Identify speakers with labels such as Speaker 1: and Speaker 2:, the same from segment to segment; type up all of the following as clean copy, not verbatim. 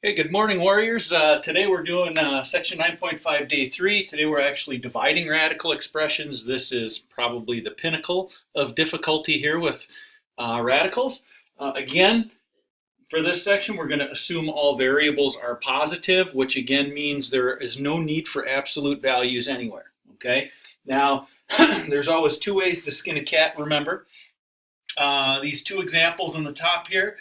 Speaker 1: Hey, good morning, warriors. Today we're doing section 9.5, day 3. Today we're actually dividing radical expressions. This is probably the pinnacle of difficulty here with radicals. Again, for this section, we're going to assume all variables are positive, which again means there is no need for absolute values anywhere. Okay. Now, there's always two ways to skin a cat, remember. These two examples on the top here,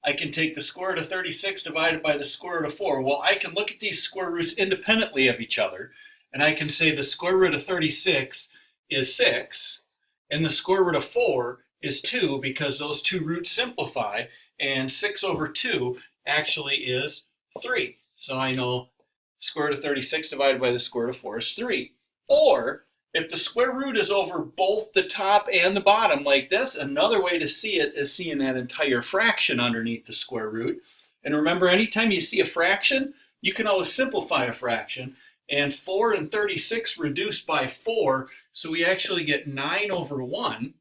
Speaker 1: I can take the square root of 36 divided by the square root of 4. Well, I can look at these square roots independently of each other, and I can say the square root of 36 is 6, and the square root of 4 is 2, because those two roots simplify, and 6 over 2 actually is 3. So I know square root of 36 divided by the square root of 4 is 3. Or if the square root is over both the top and the bottom like this, another way to see it is seeing that entire fraction underneath the square root. And remember, anytime you see a fraction, you can always simplify a fraction. And 4 and 36 reduce by 4, so we actually get 9 over 1,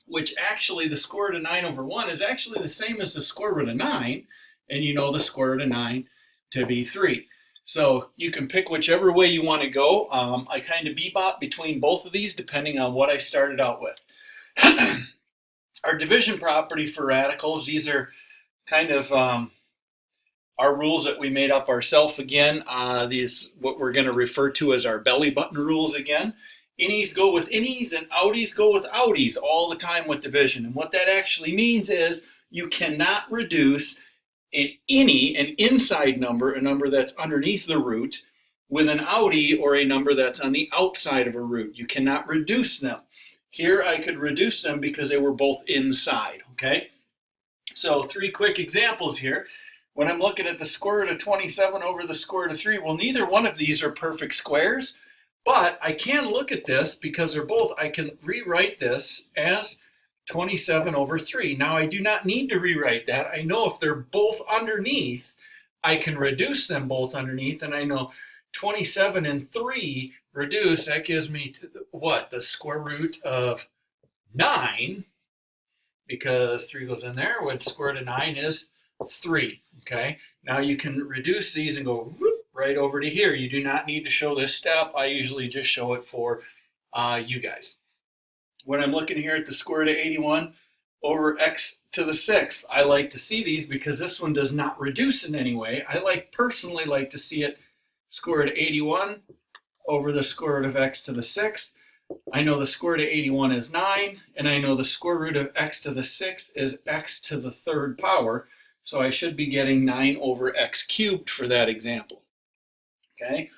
Speaker 1: which actually the square root of 9 over 1 is actually the same as the square root of 9, and you know the square root of 9 to be 3. So you can pick whichever way you want to go. I kind of bebop between both of these depending on what I started out with. Our division property for radicals, these are kind of our rules that we made up ourselves again. These what we're going to refer to as our belly button rules again. Innies go with innies and outies go with outies all the time with division. And what that actually means is you cannot reduce an inside number, a number that's underneath the root, with an outie or a number that's on the outside of a root. You cannot reduce them. Here I could reduce them because they were both inside, okay? So 3 quick examples here. When I'm looking at the square root of 27 over the square root of 3, well, neither one of these are perfect squares, but I can look at this because they're both, I can rewrite this as 27 over 3. Now I do not need to rewrite that. I know if they're both underneath, I can reduce them both underneath, and I know 27 and 3 reduce, that gives me what? The square root of 9, because 3 goes in there, which square root of 9 is 3, okay? Now you can reduce these and go whoop, right over to here. You do not need to show this step. I usually just show it for you guys. When I'm looking here at the square root of 81 over x to the 6th, I like to see these because this one does not reduce in any way. I personally like to see it square root of 81 over the square root of x to the 6th. I know the square root of 81 is 9, and I know the square root of x to the 6th is x to the 3rd power, so I should be getting 9 over x cubed for that example. Okay?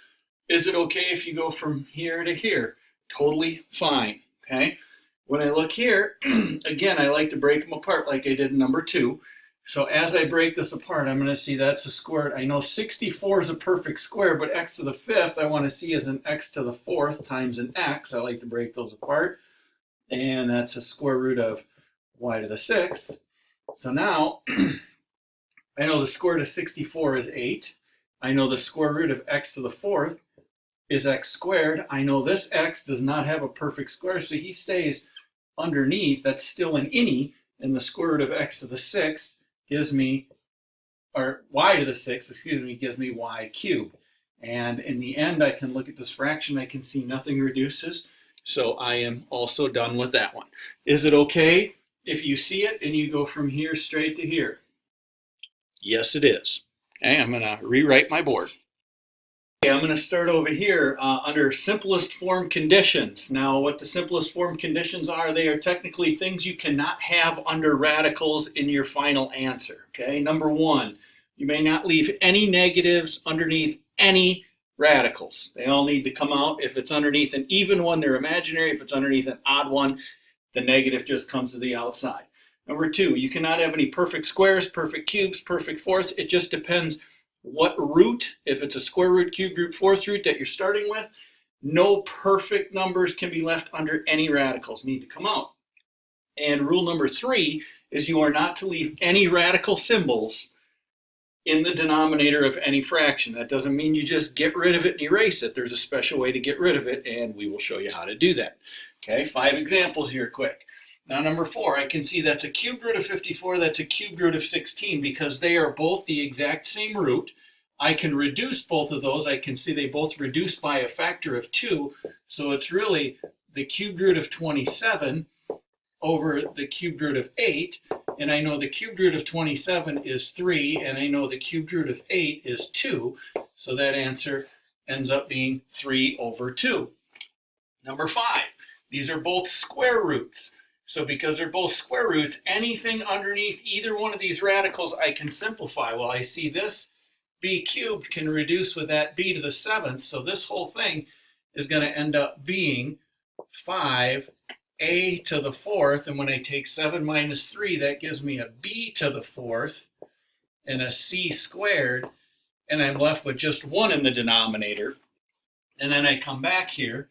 Speaker 1: Is it okay if you go from here to here? Totally fine. Okay? When I look here, again, I like to break them apart like I did in number 2. So as I break this apart, I'm going to see that's a square root. I know 64 is a perfect square, but x to the 5th I want to see as an x to the 4th times an x. I like to break those apart. And that's a square root of y to the 6th. So now, I know the square root of 64 is 8. I know the square root of x to the 4th is x squared. I know this x does not have a perfect square, so he stays underneath. That's still an innie, and the square root of x to the 6th gives me, or y to the 6th, excuse me, gives me y cubed. And in the end, I can look at this fraction, I can see nothing reduces, so I am also done with that one. Is it okay if you see it and you go from here straight to here? Yes, it is. Okay, I'm going to rewrite my board. Okay, I'm going to start over here under simplest form conditions. Now, what the simplest form conditions are, they are technically things you cannot have under radicals in your final answer. Okay, number 1, you may not leave any negatives underneath any radicals. They all need to come out. If it's underneath an even one, they're imaginary. If it's underneath an odd one, the negative just comes to the outside. Number 2, you cannot have any perfect squares, perfect cubes, perfect fourths. It just depends what root. If it's a square root, cube root, fourth root that you're starting with, no perfect numbers can be left under any radicals, need to come out. And rule number 3 is you are not to leave any radical symbols in the denominator of any fraction. That doesn't mean you just get rid of it and erase it. There's a special way to get rid of it, and we will show you how to do that. Okay, 5 examples here quick. Now number 4, I can see that's a cubed root of 54, that's a cubed root of 16 because they are both the exact same root. I can reduce both of those. I can see they both reduce by a factor of 2. So it's really the cubed root of 27 over the cubed root of 8. And I know the cubed root of 27 is 3, and I know the cubed root of 8 is 2. So that answer ends up being 3 over 2. Number 5, these are both square roots. So because they're both square roots, anything underneath either one of these radicals I can simplify. Well, I see this b cubed can reduce with that b to the 7th, so this whole thing is going to end up being 5a to the 4th, and when I take 7 minus 3, that gives me a b to the 4th and a c squared, and I'm left with just 1 in the denominator. And then I come back here.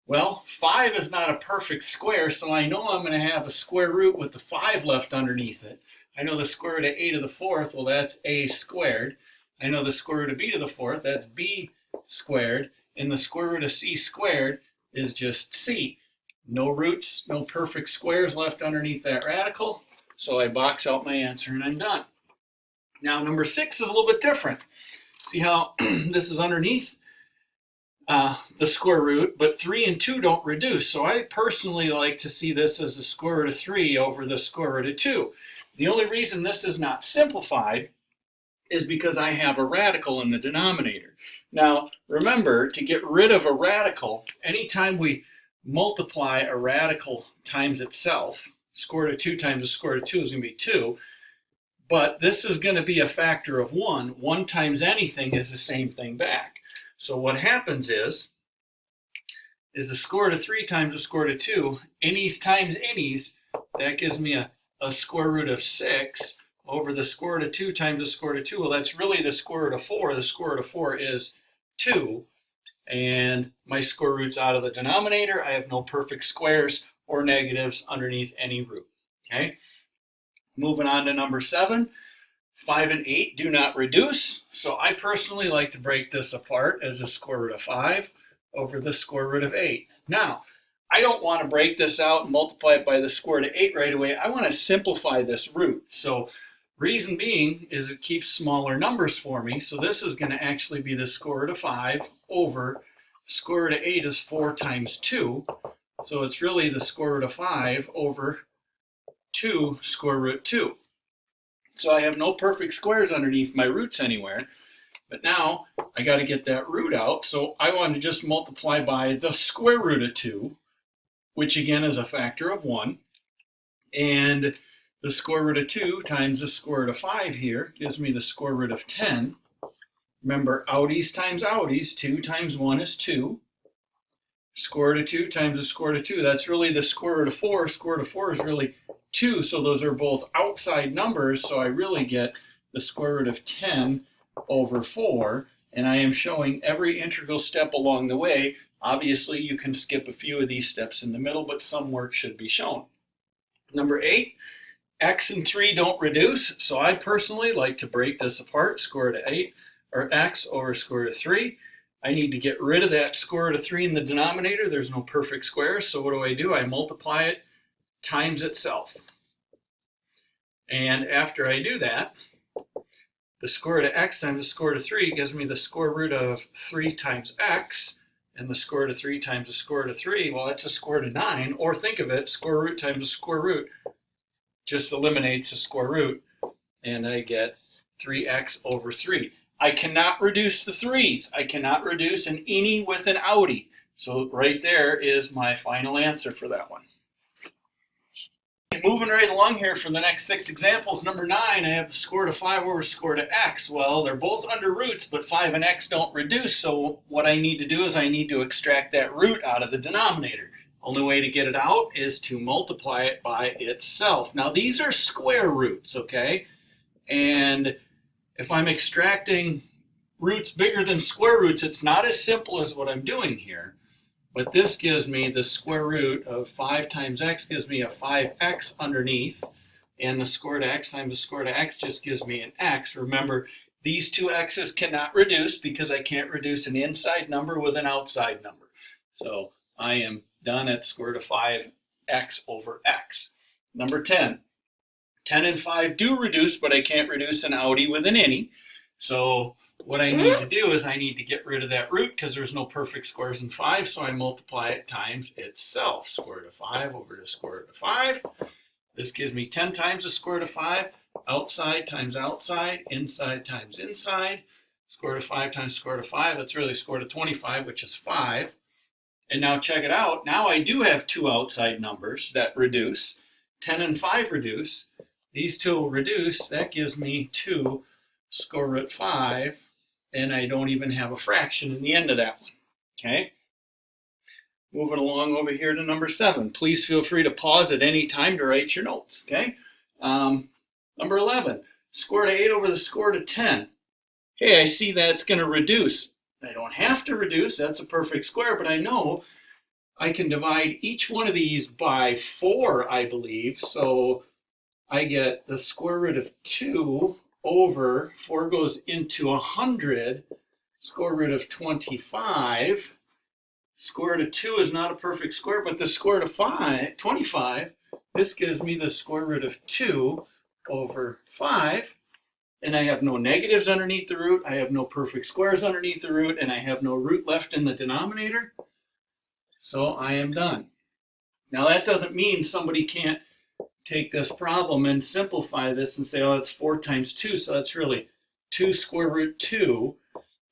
Speaker 1: Well, 5 is not a perfect square, so I know I'm going to have a square root with the 5 left underneath it. I know the square root of a to the 4th, well, that's a squared. I know the square root of b to the 4th, that's b squared. And the square root of c squared is just c. No roots, no perfect squares left underneath that radical, so I box out my answer and I'm done. Now, number 6 is a little bit different. See how this is underneath the square root, but 3 and 2 don't reduce. So I personally like to see this as the square root of 3 over the square root of 2. The only reason this is not simplified is because I have a radical in the denominator. Now, remember, to get rid of a radical, anytime we multiply a radical times itself, square root of 2 times the square root of 2 is going to be 2. But this is going to be a factor of 1. 1 times anything is the same thing back. So what happens is the square root of 3 times the square root of 2, innies times innies, that gives me a square root of 6 over the square root of 2 times the square root of 2. Well, that's really the square root of 4. The square root of 4 is 2. And my square root's out of the denominator. I have no perfect squares or negatives underneath any root. Okay? Moving on to number 7. 5 and 8 do not reduce, so I personally like to break this apart as the square root of 5 over the square root of 8. Now, I don't want to break this out and multiply it by the square root of 8 right away. I want to simplify this root. So reason being is it keeps smaller numbers for me, so this is going to actually be the square root of 5 over square root of 8 is 4 times 2, so it's really the square root of 5 over 2 square root 2. So I have no perfect squares underneath my roots anywhere, but now I got to get that root out. So I want to just multiply by the square root of 2, which again is a factor of 1. And the square root of 2 times the square root of 5 here gives me the square root of 10. Remember, outies times outies, 2 times 1 is 2. Square root of 2 times the square root of 2, that's really the square root of 4. Square root of 4 is really 2, so those are both outside numbers, so I really get the square root of 10 over 4, and I am showing every integral step along the way. Obviously, you can skip a few of these steps in the middle, but some work should be shown. Number 8, x and 3 don't reduce, so I personally like to break this apart, square root of 8, or x over square root of 3. I need to get rid of that square root of 3 in the denominator. There's no perfect squares, so what do? I multiply it times itself. And after I do that, the square root of x times the square root of 3 gives me the square root of 3 times x, and the square root of 3 times the square root of 3, well, that's a square root of 9, or think of it, square root times the square root just eliminates the square root, and I get 3x over 3. I cannot reduce the 3's. I cannot reduce an innie with an outie. So right there is my final answer for that one. Moving right along here for the next 6 examples. Number 9, I have the square root of 5 over square root of x. Well, they're both under roots, but 5 and x don't reduce, so what I need to do is I need to extract that root out of the denominator. Only way to get it out is to multiply it by itself. Now, these are square roots, okay? And if I'm extracting roots bigger than square roots, it's not as simple as what I'm doing here. But this gives me the square root of 5 times x gives me a 5x underneath. And the square root of x times the square root of x just gives me an x. Remember, these two x's cannot reduce because I can't reduce an inside number with an outside number. So I am done at the square root of 5 x over x. Number 10. 10 and 5 do reduce, but I can't reduce an outie with an any. So what I need to do is I need to get rid of that root because there's no perfect squares in 5, so I multiply it times itself. Square root of 5 over the square root of 5. This gives me 10 times the square root of 5, outside times outside, inside times inside. Square root of 5 times square root of 5, that's really square root of 25, which is 5. And now check it out. Now I do have two outside numbers that reduce. 10 and 5 reduce. These two will reduce. That gives me 2 square root 5, and I don't even have a fraction in the end of that one. Okay? Moving along over here to number 7. Please feel free to pause at any time to write your notes. Okay? Number 11. Square root of 8 over the square root of 10. Hey, I see that's going to reduce. I don't have to reduce. That's a perfect square, but I know I can divide each one of these by 4, I believe. So I get the square root of 2 over 4 goes into 100, square root of 25. Square root of 2 is not a perfect square, but the square root of 25, this gives me the square root of 2 over 5. And I have no negatives underneath the root, I have no perfect squares underneath the root, and I have no root left in the denominator. So I am done. Now that doesn't mean somebody can't take this problem and simplify this and say, oh, it's 4 times 2, so that's really 2 square root 2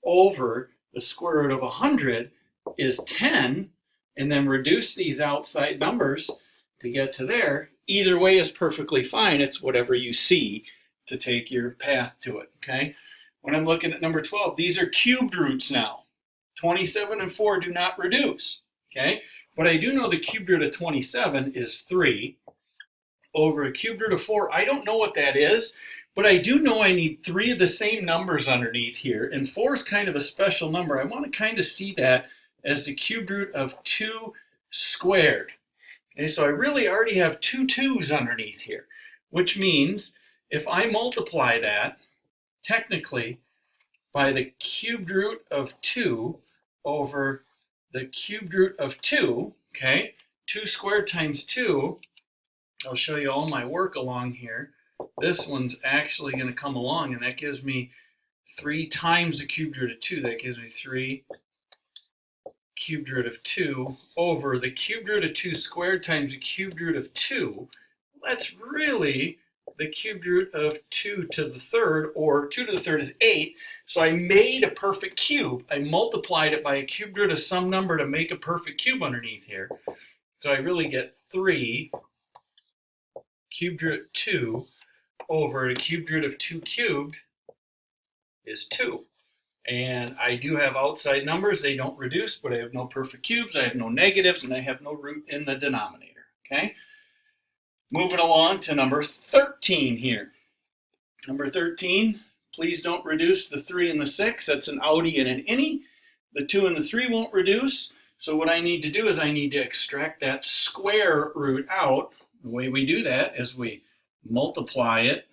Speaker 1: over the square root of 100 is 10, and then reduce these outside numbers to get to there. Either way is perfectly fine. It's whatever you see to take your path to it, okay? When I'm looking at number 12, these are cubed roots now. 27 and 4 do not reduce, okay? But I do know the cubed root of 27 is 3 over a cubed root of 4. I don't know what that is, but I do know I need 3 of the same numbers underneath here, and 4 is kind of a special number. I want to kind of see that as the cubed root of 2 squared. Okay, so I really already have 2 2's underneath here, which means if I multiply that, technically, by the cubed root of 2 over the cubed root of 2, okay, 2 squared times 2, I'll show you all my work along here. This one's actually going to come along, and that gives me 3 times the cubed root of 2. That gives me 3 cubed root of 2 over the cubed root of 2 squared times the cubed root of 2. That's really the cubed root of 2 to the third, or 2 to the third is 8. So I made a perfect cube. I multiplied it by a cubed root of some number to make a perfect cube underneath here. So I really get 3 cubed root 2 over the cubed root of 2 cubed is 2. And I do have outside numbers. They don't reduce, but I have no perfect cubes. I have no negatives, and I have no root in the denominator. Okay? Moving along to number 13 here. Number 13, please don't reduce the 3 and the 6. That's an outie and an innie. The 2 and the 3 won't reduce. So what I need to do is I need to extract that square root out. The way we do that is we multiply it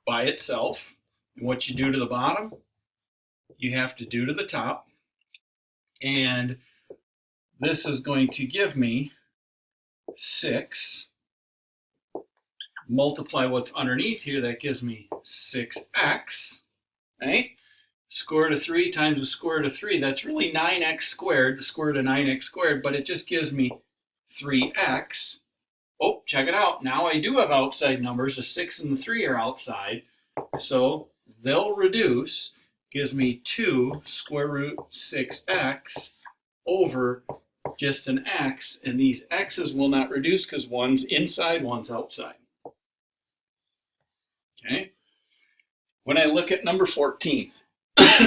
Speaker 1: by itself. And what you do to the bottom, you have to do to the top. And this is going to give me 6. Multiply what's underneath here, that gives me 6x, right? Square root of 3 times the square root of 3, that's really 9x squared, the square root of 9x squared, but it just gives me 3x. Oh, check it out. Now I do have outside numbers. The 6 and the 3 are outside, so they'll reduce. Gives me 2 square root 6x over just an x, and these x's will not reduce because one's inside, one's outside. Okay. When I look at number 14,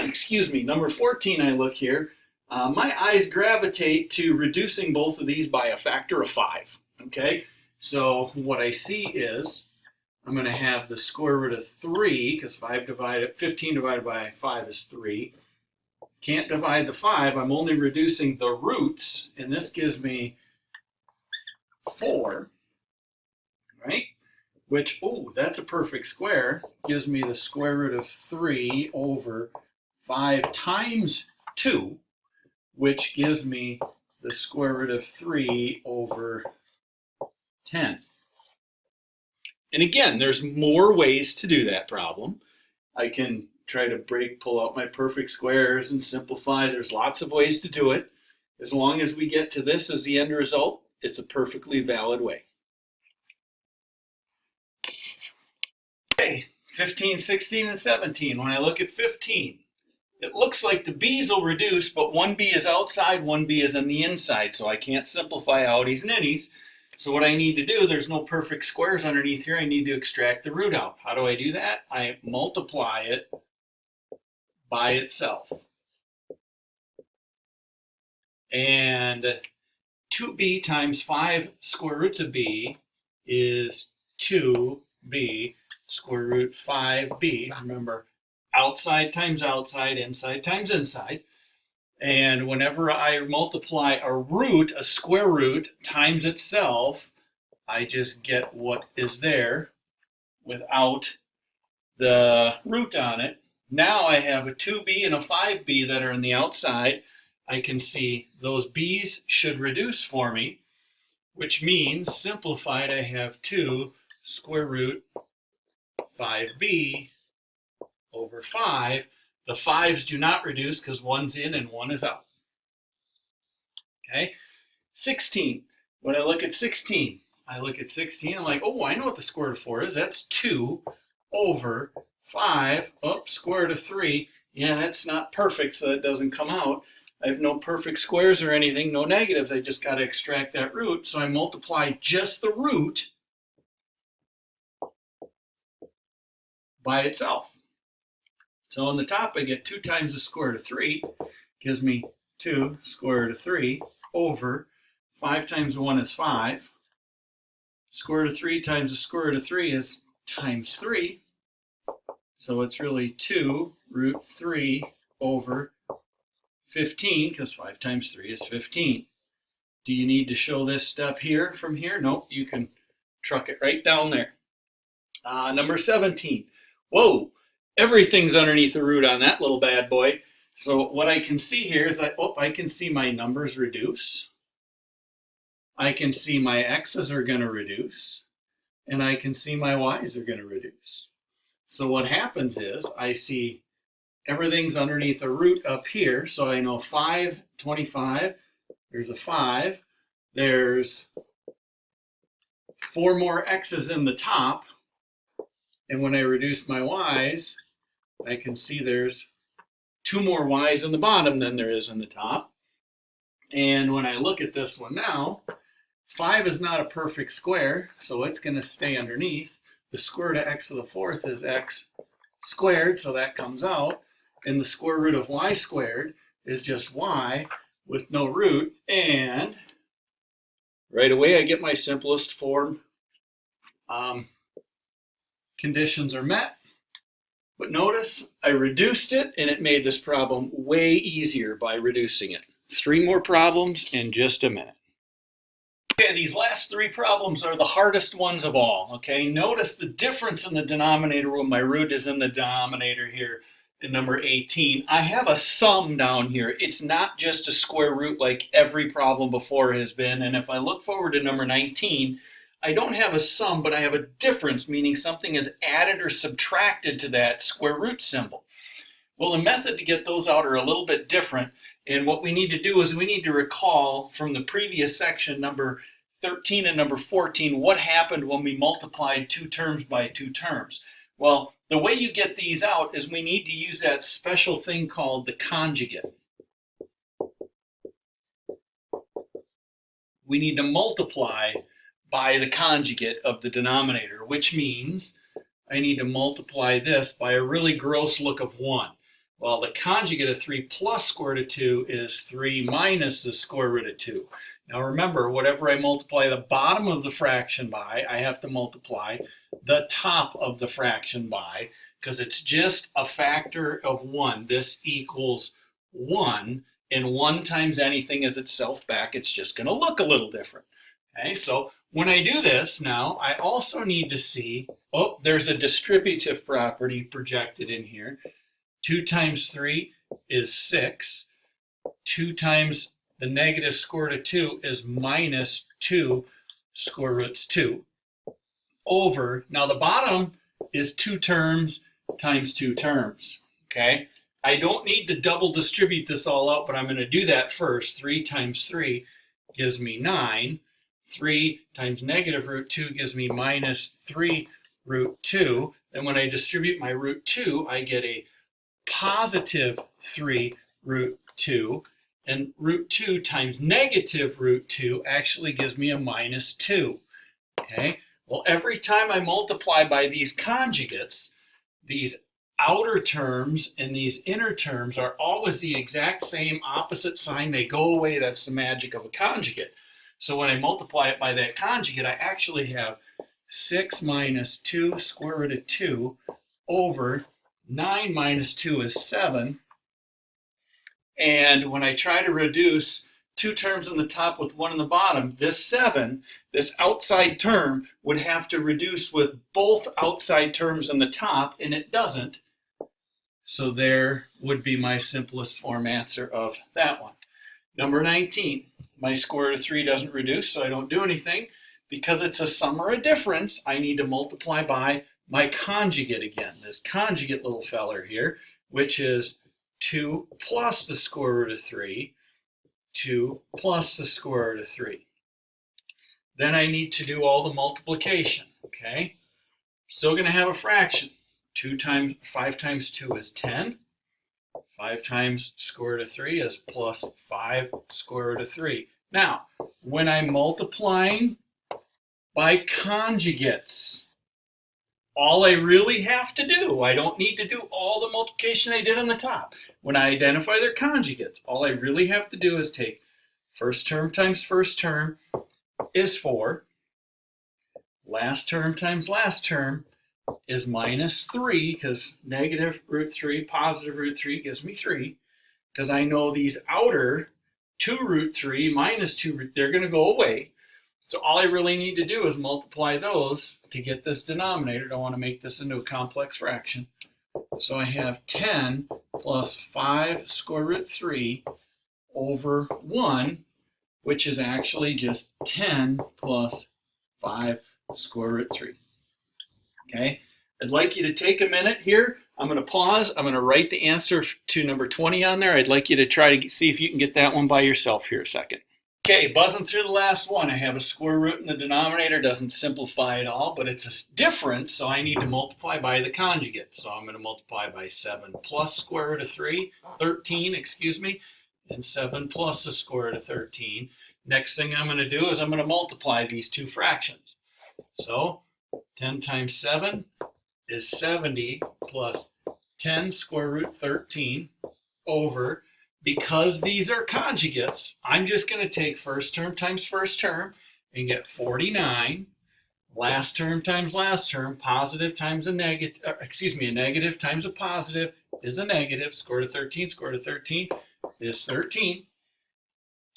Speaker 1: excuse me, number 14, I look here, my eyes gravitate to reducing both of these by a factor of 5. Okay, so what I see is I'm going to have the square root of 3, because 15 divided by 5 is 3. Can't divide the 5, I'm only reducing the roots, and this gives me 4, right? Which, oh, that's a perfect square. Gives me the square root of 3 over 5 times 2, which gives me the square root of 3 over 10. And again, there's more ways to do that problem. I can try to pull out my perfect squares and simplify. There's lots of ways to do it. As long as we get to this as the end result, it's a perfectly valid way. Okay, 15, 16, and 17. When I look at 15, it looks like the b's will reduce, but one b is outside, one b is on the inside, so I can't simplify outies and innies. So what I need to do, there's no perfect squares underneath here, I need to extract the root out. How do I do that? I multiply it by itself. And 2b times 5 square roots of b is 2b square root 5b. Remember, outside times outside, inside times inside. And whenever I multiply a root, a square root, times itself, I just get what is there without the root on it. Now I have a 2b and a 5b that are on the outside. I can see those b's should reduce for me, which means, simplified, I have 2 square root 5b over 5. The 5's do not reduce because one's in and one is out. Okay, 16. When I look at 16, I'm like, oh, I know what the square root of 4 is. That's 2 over 5, square root of 3. Yeah, that's not perfect, so that doesn't come out. I have no perfect squares or anything, no negatives. I just got to extract that root. So I multiply just the root by itself. So on the top, I get 2 times the square root of 3, gives me 2 square root of 3 over 5 times 1 is 5. Square root of 3 times the square root of 3 is times 3. So it's really 2 root 3 over 15, because 5 times 3 is 15. Do you need to show this step here from here? Nope, you can truck it right down there. Number 17. Whoa, everything's underneath the root on that little bad boy. So what I can see here is I can see my numbers reduce. I can see my x's are going to reduce. And I can see my y's are going to reduce. So what happens is I see everything's underneath a root up here. So I know 5, 25, there's a 5. There's 4 more x's in the top. And when I reduce my y's, I can see there's 2 more y's in the bottom than there is in the top. And when I look at this one now, 5 is not a perfect square, so it's going to stay underneath. The square root of x to the 4th is x squared, so that comes out. And the square root of y squared is just y with no root. And right away, I get my simplest form. Conditions are met. But notice I reduced it, and it made this problem way easier by reducing it. 3 more problems in just a minute. Okay, these last 3 problems are the hardest ones of all. Okay, notice the difference in the denominator when my root is in the denominator here in number 18. I have a sum down here. It's not just a square root like every problem before has been. And if I look forward to number 19, I don't have a sum, but I have a difference, meaning something is added or subtracted to that square root symbol. Well, the method to get those out are a little bit different. And what we need to do is we need to recall from the previous section, number 13 and number 14, what happened when we multiplied 2 terms by 2 terms. Well, the way you get these out is we need to use that special thing called the conjugate. We need to multiply by the conjugate of the denominator, which means I need to multiply this by a really gross look of 1. Well, the conjugate of 3 plus square root of 2 is 3 minus the square root of 2. Now remember, whatever I multiply the bottom of the fraction by, I have to multiply the top of the fraction by, because it's just a factor of 1. This equals 1, and 1 times anything is itself back. It's just going to look a little different. Okay, so when I do this now, I also need to see, there's a distributive property projected in here. 2 times 3 is 6. 2 times the negative square root of 2 is minus 2. square roots 2 over, now the bottom is 2 terms times 2 terms, okay? I don't need to double distribute this all out, but I'm going to do that first. 3 times 3 gives me 9. 3 times negative root 2 gives me minus 3 root 2. Then when I distribute my root 2, I get a positive 3 root 2. And root 2 times negative root 2 actually gives me a minus 2. Okay? Well, every time I multiply by these conjugates, these outer terms and these inner terms are always the exact same opposite sign. They go away. That's the magic of a conjugate. So when I multiply it by that conjugate, I actually have 6 minus 2 square root of 2 over 9 minus 2 is 7. And when I try to reduce 2 terms on the top with 1 on the bottom, this 7, this outside term, would have to reduce with both outside terms on the top, and it doesn't. So there would be my simplest form answer of that one. Number 19, my square root of 3 doesn't reduce, so I don't do anything. Because it's a sum or a difference, I need to multiply by my conjugate again. This conjugate little feller here, which is 2 plus the square root of 3, 2 plus the square root of 3. Then I need to do all the multiplication, okay? Still going to have a fraction. 5 times 2 is 10. 5 times square root of 3 is plus 5 square root of 3. Now, when I'm multiplying by conjugates, all I really have to do, I don't need to do all the multiplication I did on the top. When I identify their conjugates, all I really have to do is take first term times first term is 4. Last term times last term is minus 3, because negative root 3, positive root 3 gives me 3. Because I know these outer 2 root 3 minus 2 root, they're going to go away. So all I really need to do is multiply those to get this denominator. I don't want to make this into a complex fraction. So I have 10 plus 5 square root 3 over 1, which is actually just 10 plus 5 square root 3. Okay, I'd like you to take a minute here. I'm going to pause. I'm going to write the answer to number 20 on there. I'd like you to try to see if you can get that one by yourself here a second. Okay, buzzing through the last one. I have a square root in the denominator. Doesn't simplify at all, but it's a difference, so I need to multiply by the conjugate. So I'm going to multiply by 7 plus square root of 13, excuse me, and 7 plus the square root of 13. Next thing I'm going to do is I'm going to multiply these two fractions. So 10 times 7 is 70 plus 10 square root 13 over, because these are conjugates, I'm just going to take first term times first term and get 49. Last term times last term, positive times a negative, a negative times a positive is a negative. Square root of 13, square root of 13 is 13.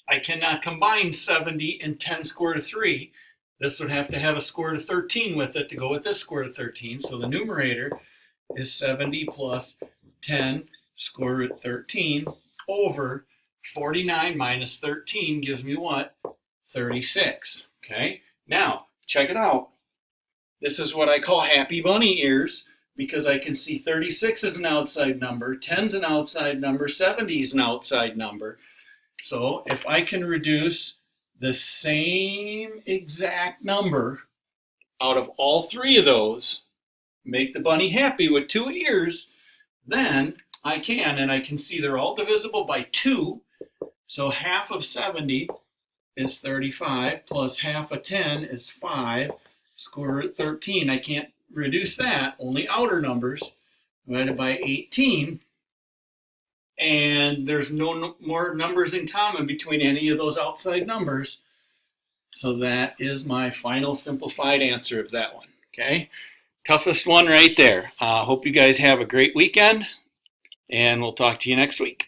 Speaker 1: I cannot combine 70 and 10 square root of 3. This would have to have a square root of 13 with it to go with this square root of 13. So the numerator is 70 plus 10 square root 13 over 49 minus 13 gives me what? 36. Okay, now check it out. This is what I call happy bunny ears, because I can see 36 is an outside number, 10 is an outside number, 70 is an outside number. So if I can reduce the same exact number out of all three of those, make the bunny happy with 2 ears, then I can, and I can see they're all divisible by 2. So half of 70 is 35, plus half of 10 is 5, square root 13. I can't reduce that, only outer numbers, divided by 18. And there's no more numbers in common between any of those outside numbers. So that is my final simplified answer of that one. Okay, toughest one right there. Hope you guys have a great weekend, and we'll talk to you next week.